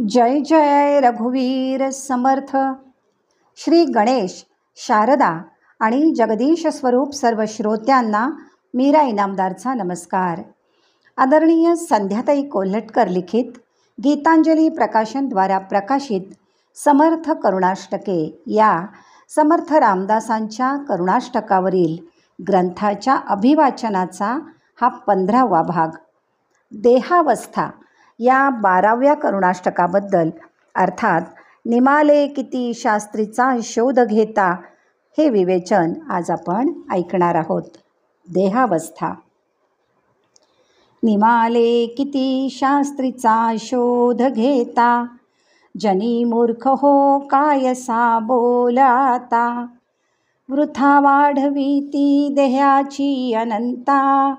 जय जय रघुवीर समर्थ. श्री गणेश, शारदा आणि जगदीश स्वरूप सर्व श्रोत्यांना मीरा इनामदारचा नमस्कार. आदरणीय संध्याताई कोल्हटकर लिखित गीतांजली प्रकाशनद्वारा प्रकाशित समर्थ करुणाष्टके या समर्थ रामदासांच्या करुणाष्टकावरील ग्रंथाच्या अभिवाचनाचा हा 15वा भाग. देहावस्था या 12व्या करुणाष्टकाबद्दल अर्थात निमाले किती शास्त्रीचा शोध घेता हे विवेचन आज आपण ऐकणार आहोत. देहावस्था. निमाले किती शास्त्रीचा शोध घेता, जनी मूर्ख हो कायसा बोलाता. वृथा वाढविती देहाची अनंता,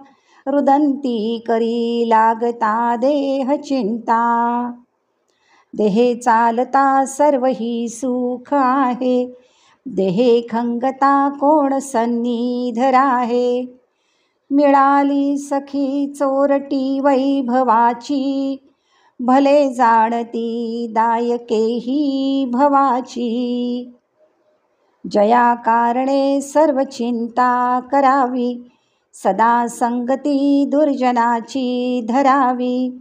रुदंती करी लागता देह चिंता. देहे चालता सर्व ही सुख आहे, देहे खंगता कोण सन्निध राहे. मिळाली सखी चोरटी वैभवाची, भले जाणती दायकेही भवाची. जया कारणे सर्व चिंता करावी, सदा संगती दुर्जनाची धरावी.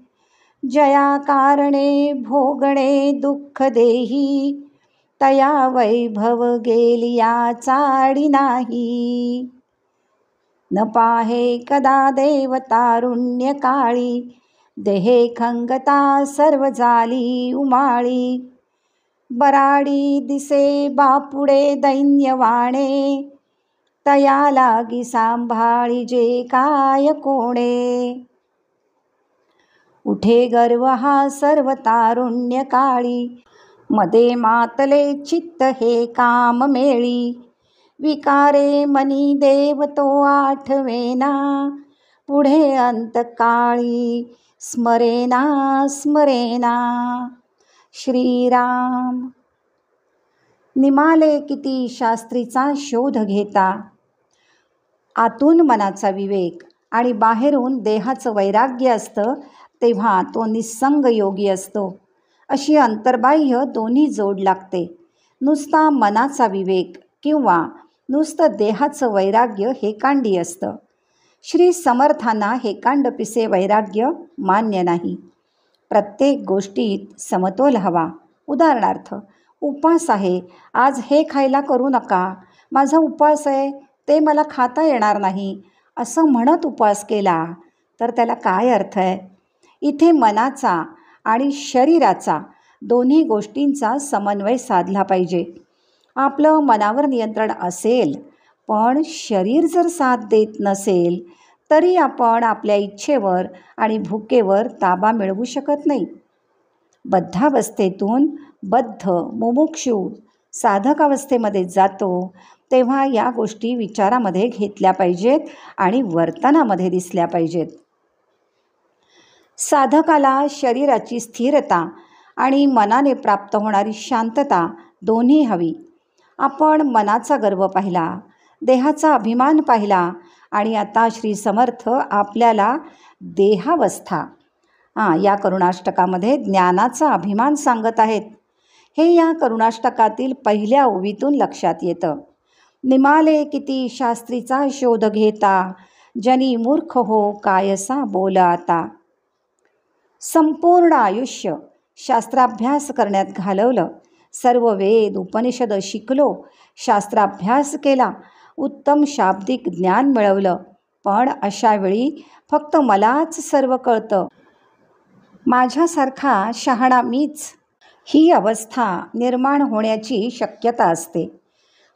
जया कारणे भोगणे दुःख देही, तया वैभव गेलिया चाडी नाही. न पाहे कदा देव तारुण्य काळी, देहे खंगता सर्व झाली उमाळी. बराडी दिसे बापुडे दैन्यवाणे, तया लागी सांभाळी जे काय कोणे. उठे गर्व हा सर्व तारुण्य काळी, मध्ये मातले चित्त हे काम मेळी. विकारे मनी देव तो आठवेना, पुढे अंतकाळी स्मरेना स्मरेना. श्रीराम. निमाले किती शास्त्रीचा शोध घेता. आतून मनाचा विवेक आणि बाहेरून देहाचं वैराग्य असतं तेव्हा तो निस्संग योगी असतो. अशी अंतर्बाह्य दोन्ही जोड लागते. नुसता मनाचा विवेक किंवा नुसतं देहाचं वैराग्य हेकांडी असतं. श्री समर्थांना हेकांडपिसे वैराग्य मान्य नाही. प्रत्येक गोष्टीत समतोल हवा. उदाहरणार्थ, उपवास आहे, आज हे खायला करू नका, माझा उपवास आहे, ते मला खाता येणार नाही, असं म्हणत उपवास केला तर त्याला काय अर्थ आहे? इथे मनाचा आणि शरीराचा दोन्ही गोष्टींचा समन्वय साधला पाहिजे. आपलं मनावर नियंत्रण असेल पण शरीर जर साथ देत नसेल तरी आपण आपल्या इच्छेवर आणि भुकेवर ताबा मिळवू शकत नाही. बद्धावस्थेतून बद्ध मुमुक्षू साधक अवस्थेमध्ये जातो तेव्हा या गोष्टी विचारामध्ये घेतल्या पाहिजेत आणि वर्तनामध्ये दिसल्या पाहिजेत. साधकाला शरीराची स्थिरता आणि मनाने प्राप्त होणारी शांतता दोन्ही हवी. आपण मनाचा गर्व पाहिला, देहाचा अभिमान पाहिला आणि आता श्री समर्थ आपल्याला देहावस्था या करुणाष्टकामध्ये ज्ञानाचा अभिमान सांगत आहेत. हे या करुणाष्टकातील पहिल्या ओवीतून लक्षात येतं. निमाले किती शास्त्रीचा शोध घेता, जनी मूर्ख हो कायसा बोलाता. संपूर्ण आयुष्य शास्त्राभ्यास करण्यात घालवलं. सर्व वेद उपनिषद शिकलो, शास्त्राभ्यास केला, उत्तम शाब्दिक ज्ञान मिळवलं, पण अशा वेळी फक्त मलाच सर्व कळतं, माझ्यासारखा शहाणा मीच, ही अवस्था निर्माण होण्याची शक्यता असते.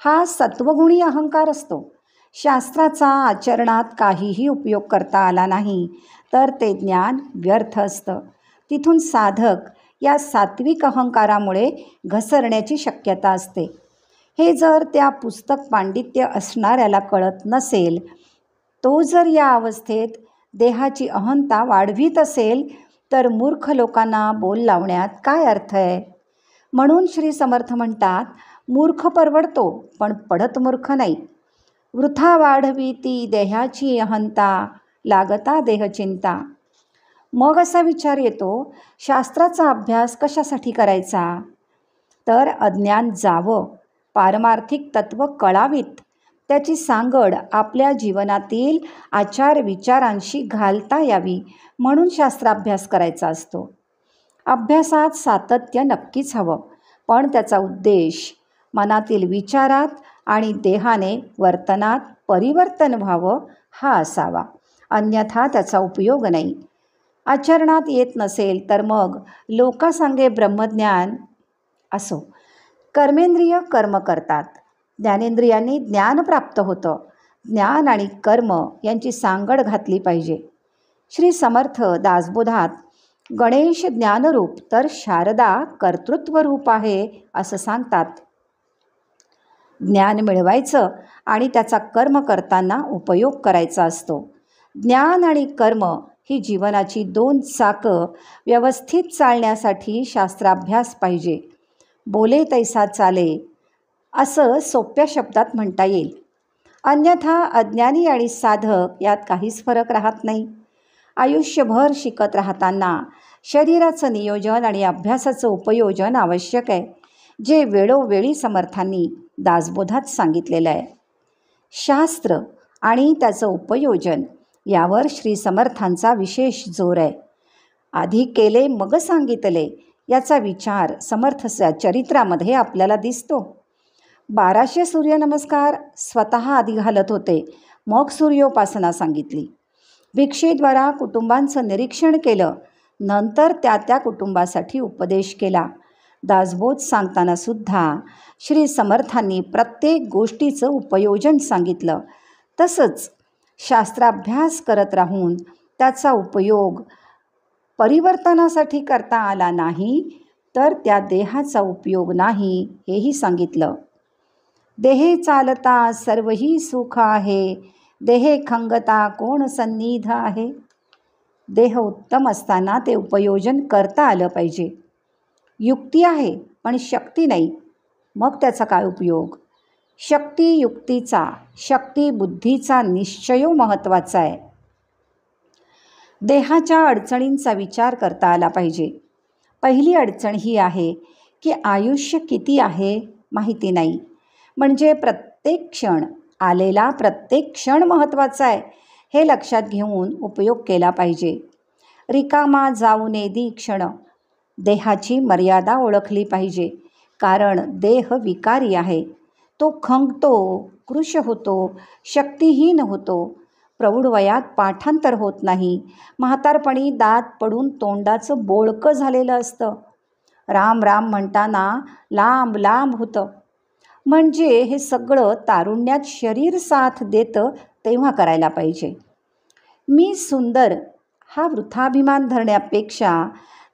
हा सत्वगुणी अहंकार असतो. शास्त्राचा आचरणात काहीही उपयोग करता आला नाही तर ते ज्ञान व्यर्थ असतं. तिथून साधक या सात्विक अहंकारामुळे घसरण्याची शक्यता असते. हे जर त्या पुस्तक पांडित्य असणाऱ्याला कळत नसेल, तो जर या अवस्थेत देहाची अहंता वाढवीत असेल तर मूर्ख लोकांना बोल लावण्यात काय अर्थ आहे? म्हणून श्री समर्थ म्हणतात, मूर्ख परवडतो पण पडत मूर्ख नाही. वृथा वाढविती देहाची अहंता, लागता देहचिंता. मग असा विचार येतो, शास्त्राचा अभ्यास कशासाठी करायचा? तर अज्ञान जावं, पारमार्थिक तत्त्व कळावीत, त्याची सांगड आपल्या जीवनातील आचार विचारांशी घालता यावी म्हणून शास्त्राभ्यास करायचा असतो. अभ्यासात सातत्य नक्कीच हवं, पण त्याचा उद्देश मनातील विचारात आणि देहाने वर्तनात परिवर्तन व्हावं हा असावा, अन्यथा त्याचा उपयोग नाही. आचरणात येत नसेल तर मग लोकांसांगे ब्रह्मज्ञान असो. कर्मेंद्रिय कर्म करतात, ज्ञानेंद्रियांनी ज्ञान प्राप्त होतं. ज्ञान आणि कर्म यांची सांगड घातली पाहिजे. श्री समर्थ दासबोधात गणेश ज्ञानरूप तर शारदा कर्तृत्वरूप आहे असं सांगतात. ज्ञान मिळवायचं आणि त्याचा कर्म करताना उपयोग करायचा असतो. ज्ञान आणि कर्म ही जीवनाची दोन चाकं व्यवस्थित चालण्यासाठी शास्त्राभ्यास पाहिजे. बोले तैसा चाले असं सोप्या शब्दात म्हणता येईल. अन्यथा अज्ञानी आणि साधक यात काहीच फरक राहत नाही. आयुष्यभर शिकत राहताना शरीराचं नियोजन आणि अभ्यासाचं उपयोजन आवश्यक आहे, जे वेळोवेळी समर्थांनी दासबोधात सांगितलेलं आहे. शास्त्र आणि त्याचं उपयोजन यावर श्री समर्थांचा विशेष जोर आहे. आधी केले मग सांगितले याचा विचार समर्थ चरित्रामध्ये आपल्याला दिसतो. 1200 सूर्यनमस्कार स्वतः आधी घालत होते, मग सूर्योपासना सांगितली. भिक्षेद्वारा कुटुंबांचं निरीक्षण केलं, नंतर त्या कुटुंबासाठी उपदेश केला. दासबोध सांगताना सुद्धा श्री समर्थांनी प्रत्येक गोष्टीचं उपयोजन सांगितलं. तसंच शास्त्राभ्यास करत राहून त्याचा उपयोग परिवर्तनासाठी करता आला नाही तर त्या देहाचा उपयोग नाही हेही सांगितलं. देहे चालता सर्वही सुख आहे, देहे खंगता कोण सन्निध आहे. देह उत्तम असताना ते उपयोजन करता आलं पाहिजे. युक्ती आहे पण शक्ती नाही, मग त्याचा काय उपयोग? शक्ती युक्तीचा, शक्ती बुद्धीचा निश्चय महत्त्वाचा आहे. देहाच्या अडचणींचा विचार करता आला पाहिजे. पहिली अडचण ही आहे की आयुष्य किती आहे माहिती नाही, म्हणजे प्रत्येक क्षण, आलेला प्रत्येक क्षण महत्त्वाचा आहे हे लक्षात घेऊन उपयोग केला पाहिजे. रिकामा जाऊ नये दी क्षण. देहाची मर्यादा ओळखली पाहिजे, कारण देह विकारी आहे. तो खंगतो, कृश होतो, शक्तिहीन होतो. प्रौढ वयात पाठांतर होत नाही. म्हातारपणी दात पडून तोंडाचं बोळकं झालेलं असतं. राम राम म्हणताना लांब लांब होतं. म्हणजे हे सगळं तारुण्यात शरीर साथ देतं तेव्हा करायला पाहिजे. मी सुंदर हा वृथाभिमान धरण्यापेक्षा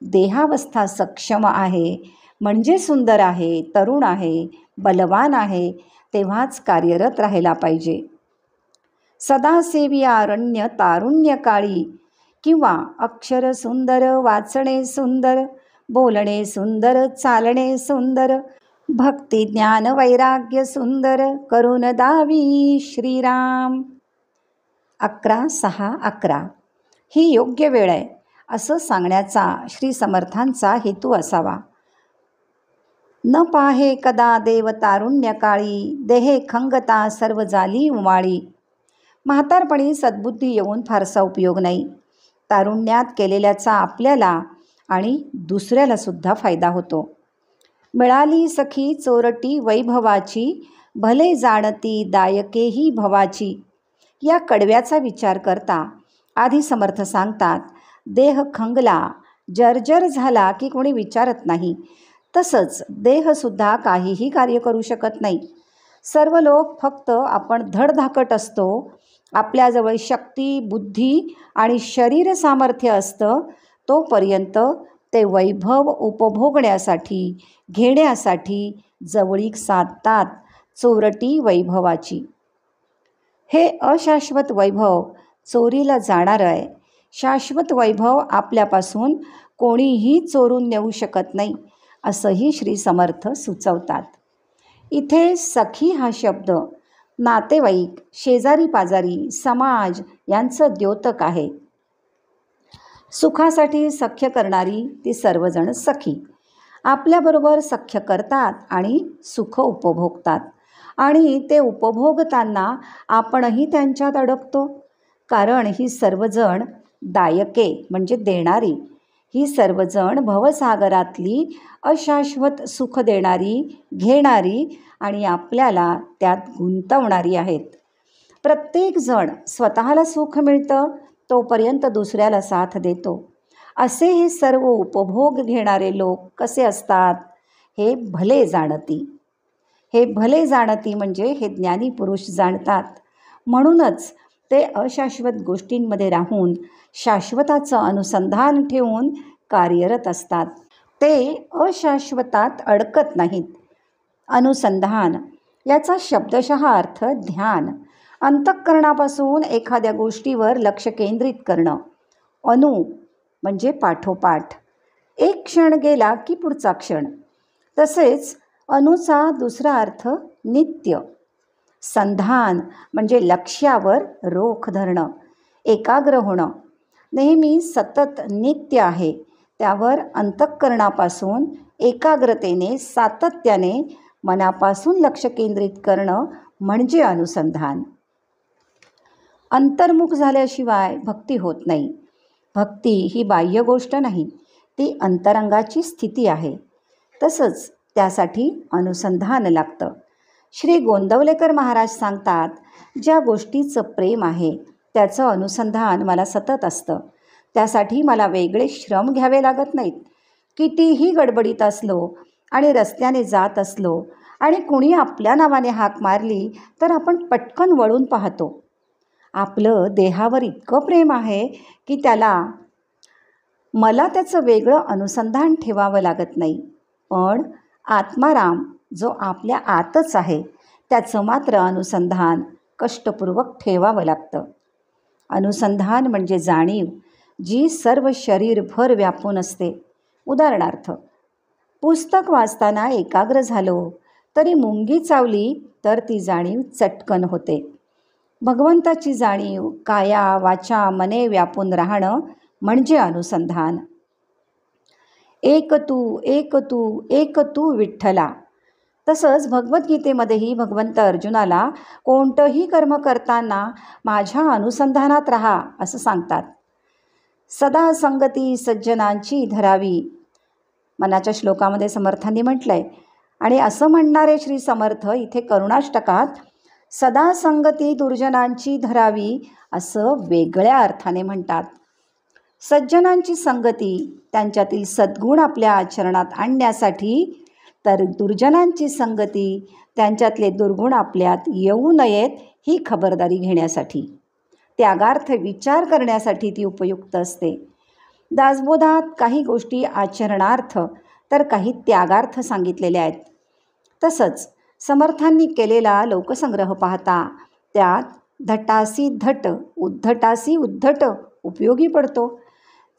देहावस्था सक्षम आहे म्हणजे सुंदर आहे, तरुण आहे, बलवान आहे, तेव्हाच कार्यरत राहायला पाहिजे. सदासेवी अरण्य तारुण्य काळी किंवा अक्षर सुंदर, वाचणे सुंदर, बोलणे सुंदर, चालणे सुंदर, भक्ती ज्ञान वैराग्य सुंदर, करून दावी श्रीराम. 11:6:11 ही योग्य वेळ आहे असं सांगण्याचा श्री समर्थांचा हेतू असावा. न पाहे कदा देव तारुण्य काळी, देहे खंगता सर्व झाली उमाळी. म्हातारपणी सद्बुद्धी येऊन फारसा उपयोग नाही. तारुण्यात केलेल्याचा आपल्याला आणि दुसऱ्याला सुद्धा फायदा होतो. मिळाली सखी चोरटी वैभवाची, भले जाणती दायकेही भवाची. या कडव्याचा विचार करता आधी समर्थ सांगतात, देह खंगला, जर्जर झाला की कोणी विचारत नाही. तसंच देहसुद्धा काहीही कार्य करू शकत नाही. सर्व लोक फक्त आपण धडधाकट असतो, आपल्याजवळ शक्ती, बुद्धी आणि शरीर सामर्थ्य असतं, तोपर्यंत ते वैभव उपभोगण्यासाठी, घेण्यासाठी जवळीक साधतात चोरटी वैभवाची. हे अशाश्वत वैभव चोरीला जाणार आहे. शाश्वत वैभव आपल्यापासून कोणीही चोरून नेऊ शकत नाही असंही श्री समर्थ सुचवतात. इथे सखी हा शब्द नातेवाईक, शेजारी पाजारी, समाज यांचं द्योतक आहे. सुखासाठी सख्य करणारी ती सर्वजण सखी आपल्याबरोबर सख्य करतात आणि सुख उपभोगतात आणि ते उपभोगताना आपणही त्यांच्यात अडकतो. कारण ही सर्वजण दायके म्हणजे देणारी, ही सर्वजण भवसागरातली अशाश्वत सुख देणारी, घेणारी आणि आपल्याला त्यात गुंतवणारी आहेत. प्रत्येकजण स्वतःला सुख मिळतं तोपर्यंत दुसऱ्याला साथ देतो. असे हे सर्व उपभोग घेणारे लोक कसे असतात हे भले जाणती. हे भले जाणती म्हणजे हे ज्ञानी पुरुष जाणतात. म्हणूनच ते अशाश्वत गोष्टींमध्ये राहून शाश्वताचं अनुसंधान ठेवून कार्यरत असतात. ते अशाश्वतात अडकत नाहीत. अनुसंधान याचा शब्दशः अर्थ ध्यान, अंतःकरणापासून एखाद्या गोष्टीवर लक्ष केंद्रित करणं. अनु म्हणजे पाठोपाठ, एक क्षण गेला की पुढचा क्षण. तसेच अनुचा दुसरा अर्थ नित्य. संधान म्हणजे लक्ष्यावर रोख धरणं, एकाग्र होणं. नेहमी सतत नित्य आहे त्यावर अंतःकरणापासून एकाग्रतेने सातत्याने मनापासून लक्ष केंद्रित करणं म्हणजे अनुसंधान. अंतर्मुख झाल्याशिवाय भक्ती होत नाही. भक्ती ही बाह्य गोष्ट नाही, ती अंतरंगाची स्थिती आहे. तसंच त्यासाठी अनुसंधान लागतं. श्री गोंदवलेकर महाराज सांगतात, ज्या गोष्टीचं प्रेम आहे त्याचं अनुसंधान मला सतत असतं. त्यासाठी मला वेगळे श्रम घ्यावे लागत नाहीत. कितीही गडबडीत असलो आणि रस्त्याने जात असलो आणि कुणी आपल्या नावाने हाक मारली तर आपण पटकन वळून पाहतो. आपलं देहावर इतकं प्रेम आहे की मला त्याचं वेगळं अनुसंधान ठेवावं लागत नाही. पण आत्माराम जो आपल्या आतच आहे त्याचं मात्र अनुसंधान कष्टपूर्वक ठेवावं लागतं. अनुसंधान म्हणजे जाणीव जी सर्व शरीरभर व्यापून असते. उदाहरणार्थ, पुस्तक वाचताना एकाग्र झालो तरी मुंगी चावली तर ती जाणीव चटकन होते. भगवंताची जाणीव काया वाचा मने व्यापून राहणं म्हणजे अनुसंधान. एक तू एक तू एक तू विठ्ठला. तसंच भगवद्गीतेमध्येही भगवंत अर्जुनाला कोणतंही कर्म करताना माझ्या अनुसंधानात राहा असं सांगतात. सदा संगती सज्जनांची धरावी मनाच्या श्लोकामध्ये समर्थांनी म्हटलं आहे. आणि असं म्हणणारे श्री समर्थ इथे करुणाष्टकात सदा संगती दुर्जनांची धरावी असं वेगळ्या अर्थाने म्हणतात. सज्जनांची संगती त्यांच्यातील सद्गुण आपल्या आचरणात आणण्यासाठी, तर दुर्जनांची संगती त्यांच्यातले दुर्गुण आपल्यात येऊ नयेत ही खबरदारी घेण्यासाठी, त्यागार्थ विचार करण्यासाठी ती उपयुक्त असते. दासबोधात काही गोष्टी आचरणार्थ तर काही त्यागार्थ सांगितलेल्या आहेत. तसंच समर्थांनी केलेला लोकसंग्रह पाहता त्यात धटासी धट उद्धटासी उद्धट उपयोगी पडतो.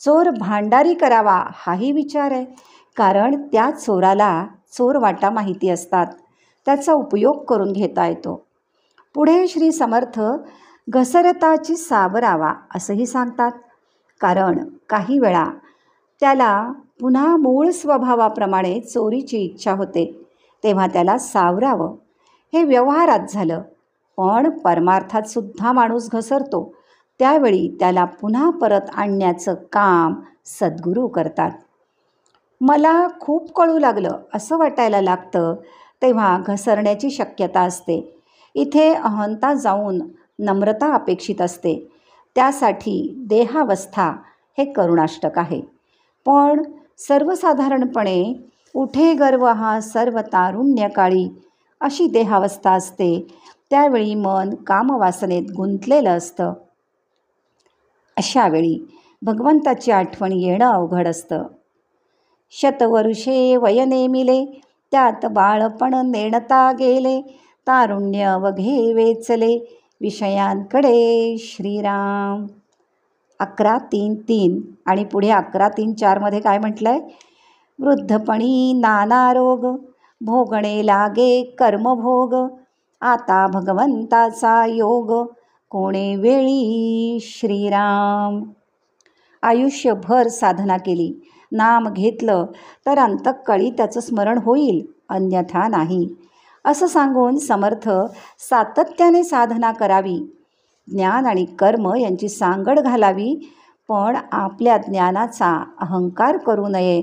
चोर भांडारी करावा हाही विचार आहे, कारण त्या चोराला चोरवाटा माहिती असतात, त्याचा उपयोग करून घेता येतो. पुढे श्री समर्थ घसरताची सावरावा असंही सांगतात, कारण काही वेळा त्याला पुन्हा मूळ स्वभावाप्रमाणे चोरीची इच्छा होते, तेव्हा त्याला सावरावं. हे व्यवहारात झालं, पण परमार्थात सुद्धा माणूस घसरतो, त्यावेळी त्याला पुन्हा परत आणण्याचं काम सद्गुरू करतात. मला खूप कळू लागलं असं वाटायला लागतं तेव्हा घसरण्याची शक्यता असते. इथे अहंता जाऊन नम्रता अपेक्षित असते. त्यासाठी देहावस्था हे करुणाष्टक आहे. पण सर्वसाधारणपणे उठे गर्व हा सर्व तारुण्यकाळी अशी देहावस्था असते. त्यावेळी मन कामवासनेत गुंतलेलं असतं. अशावेळी भगवंताची आठवण येणं अवघड असतं. शतवर्षे वय नेमिले त्यात बाळपण नेणता गेले, तारुण्य अवघे वेचले विषयांकडे श्रीराम. 11:3:3 आणि पुढे 11:3:4 काय म्हटलं आहे? वृद्धपणी नाना रोग भोगणे लागे कर्मभोग, आता भगवंताचा योग कोणे वेळी श्रीराम. आयुष्यभर साधना केली, नाम घेतलं तर अंतःकळी त्याचं स्मरण होईल, अन्यथा नाही, असं सांगून समर्थ सातत्याने साधना करावी, ज्ञान आणि कर्म यांची सांगड घालावी, पण आपल्या ज्ञानाचा अहंकार करू नये.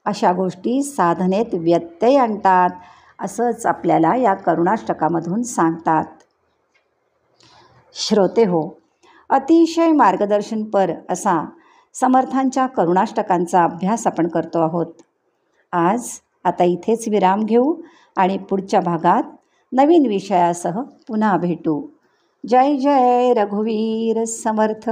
अशा गोष्टी साधनेत व्यत्यय आणतात, असंच आपल्याला या करुणाष्टकामधून सांगतात. श्रोते हो, अतिशय मार्गदर्शनपर असा समर्थांच्या करुणाष्टकांचा अभ्यास आपण करतो आहोत. आता इथेच विराम घेऊ आणि पुढच्या भागात नवीन विषयासह पुन्हा भेटू. जय जय रघुवीर समर्थ.